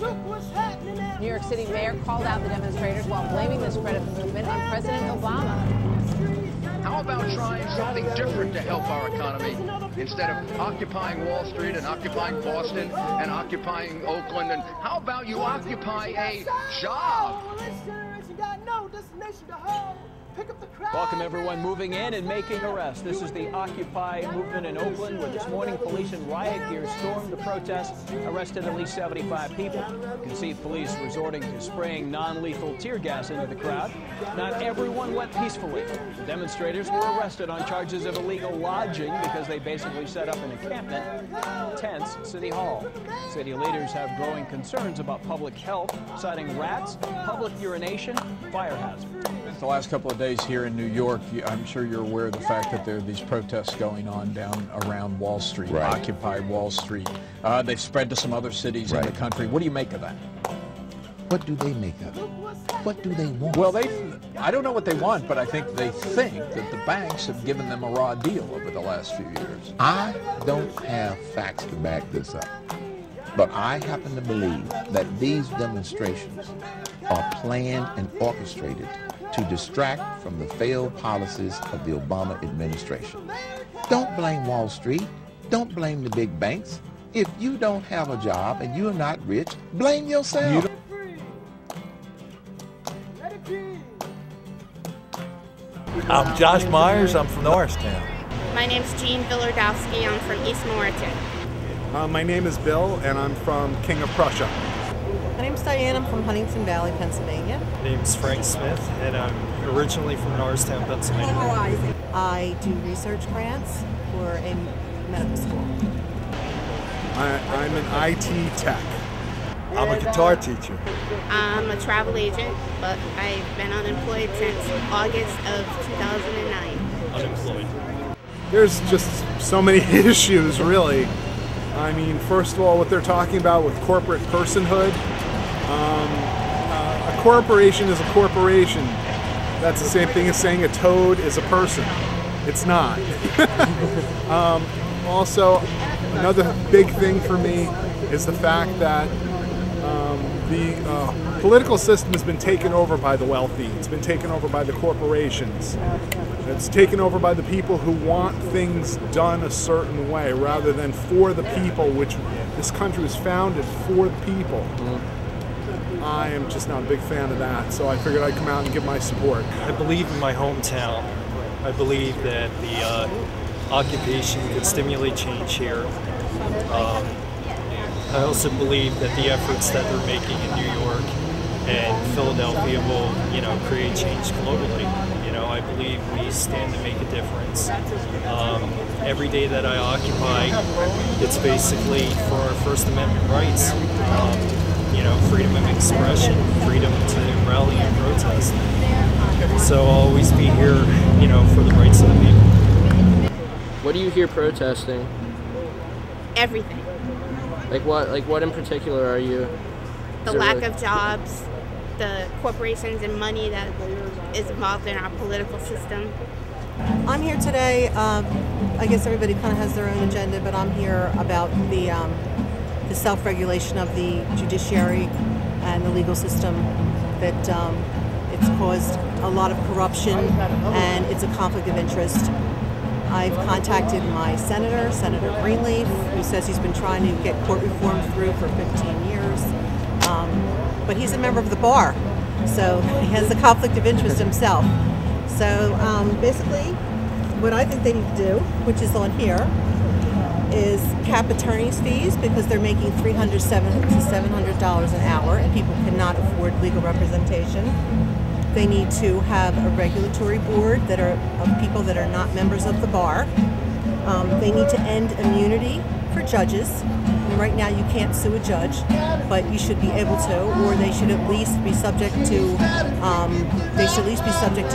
New York City mayor called out the demonstrators while blaming the spread of the movement on President Obama. How about trying something different to help our economy? Instead of occupying Wall Street and occupying Boston and occupying Oakland, and how about you occupy a job? Welcome everyone moving in and making arrests. This is the Occupy movement in Oakland, where this morning police in riot gear stormed the protest, arrested at least 75 people. You can see police resorting to spraying non-lethal tear gas into the crowd. Not everyone went peacefully. The demonstrators were arrested on charges of illegal lodging because they basically set up an encampment, tents, City Hall. City leaders have growing concerns about public health, citing rats, public urination, fire hazards. The last couple of days here in New York, I'm sure you're aware of the fact that there are these protests going on down around Wall Street, right. Occupy Wall Street. They've spread to some other cities in the country. What do you make of that? What do they make of it? What do they want? Well, I don't know what they want, but I think they think that the banks have given them a raw deal over the last few years. I don't have facts to back this up, but I happen to believe that these demonstrations are planned and orchestrated to distract from the failed policies of the Obama administration. Don't blame Wall Street. Don't blame the big banks. If you don't have a job and you're not rich, blame yourself. I'm Josh Myers. I'm from Norristown. My name's Jean Villardowski. I'm from East Moreton. My name is Bill, and I'm from King of Prussia. My name's Diane. I'm from Huntington Valley, Pennsylvania. My name's Frank Smith, and I'm originally from Norristown, Pennsylvania. I do research grants for a medical school. I'm an IT tech. I'm a guitar teacher. I'm a travel agent, but I've been unemployed since August of 2009. Unemployed. There's just so many issues, really. I mean, first of all, what they're talking about with corporate personhood. A corporation is a corporation. That's the same thing as saying a toad is a person. It's not. Also, another big thing for me is the fact that the political system has been taken over by the wealthy. It's been taken over by the corporations. It's taken over by the people who want things done a certain way rather than for the people, which this country was founded for the people. I am just not a big fan of that, so I figured I'd come out and give my support. I believe in my hometown. I believe that the occupation could stimulate change here. I also believe that the efforts that they're making in New York and Philadelphia will, create change globally. I believe we stand to make a difference. Every day that I occupy, it's basically for our First Amendment rights. Freedom of expression, freedom to rally and protest. So I'll always be here, for the rights of the people. What are you here protesting? Everything. Like what in particular are you? The lack of jobs, the corporations and money that is involved in our political system. I'm here today. I guess everybody kind of has their own agenda, but I'm here about the self-regulation of the judiciary and the legal system. That it's caused a lot of corruption and it's a conflict of interest. I've contacted my Senator Greenleaf, who says he's been trying to get court reform through for 15 years. But he's a member of the bar, so he has the conflict of interest himself. So basically, what I think they need to do, which is on here, is cap attorney's fees because they're making $300 to $700 an hour and people cannot afford legal representation. They need to have a regulatory board that are of people that are not members of the bar. They need to end immunity for judges. And right now you can't sue a judge, but you should be able to, or they should at least be subject to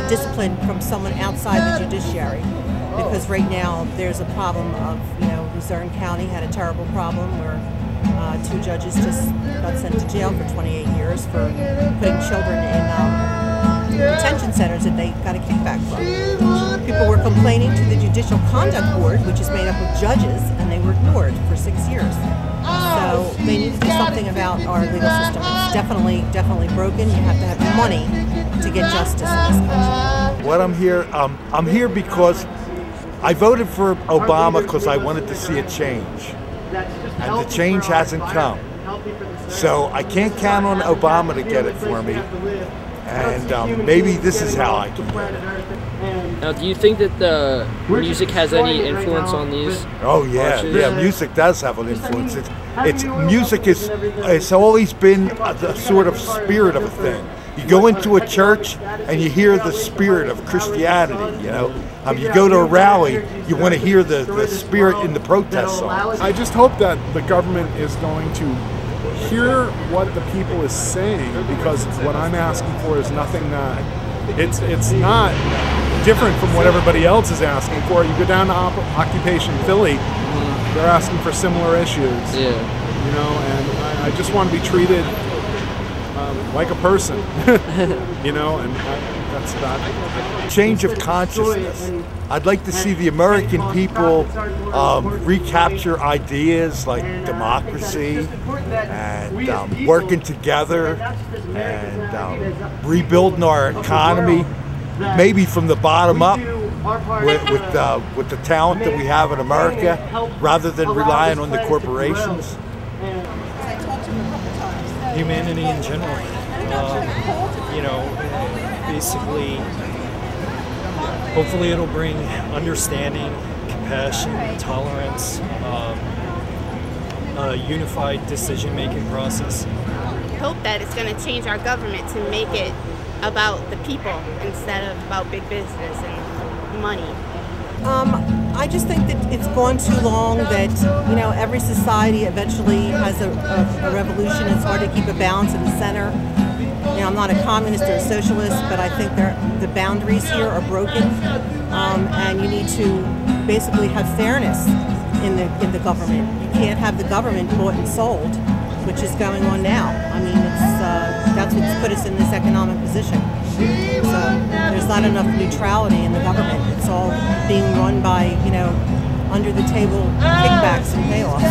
discipline from someone outside the judiciary. Because right now there's a problem of, Luzerne County had a terrible problem where 2 judges just got sent to jail for 28 years for putting children in detention centers that they got a kickback from. People were complaining to the Judicial Conduct Board, which is made up of judges, and they were ignored for 6 years. So So they need to do something about our legal system. It's definitely broken. You have to have money to get justice in this country. What I'm here because I voted for Obama because I wanted to see a change, and the change hasn't come. So I can't count on Obama to get it for me, and maybe this is how I can get it. Now, do you think that the music has any influence on these? Oh yeah, marches? yeah. Music does have an influence. Music it's always been the sort of spirit of a thing. You go into a church and you hear the spirit of Christianity. You know, you go to a rally, you want to hear the spirit in the protest songs. I just hope that the government is going to hear what the people is saying, because what I'm asking for is nothing that it's not different from what everybody else is asking for. You go down to Occupation Philly, they're asking for similar issues. Yeah. You know, and I just want to be treated like a person. You know, and that's about it. Change of consciousness. I'd like to see the American people recapture ideas like democracy and working together and rebuilding our economy, maybe from the bottom up with the talent that we have in America, rather than relying on the corporations. Humanity in general. You know, basically, hopefully it'll bring understanding, compassion, tolerance, a unified decision-making process. Hope that it's going to change our government to make it about the people instead of about big business and money. I just think that it's gone too long, that, you know, every society eventually has a revolution. It's hard to keep a balance in the center. You know, I'm not a communist or a socialist, but I think the boundaries here are broken, and you need to basically have fairness in the government. You can't have the government bought and sold, which is going on now. I mean, that's what's put us in this economic position. So there's not enough neutrality in the government. It's all being run by, you know, under the table kickbacks and payoffs.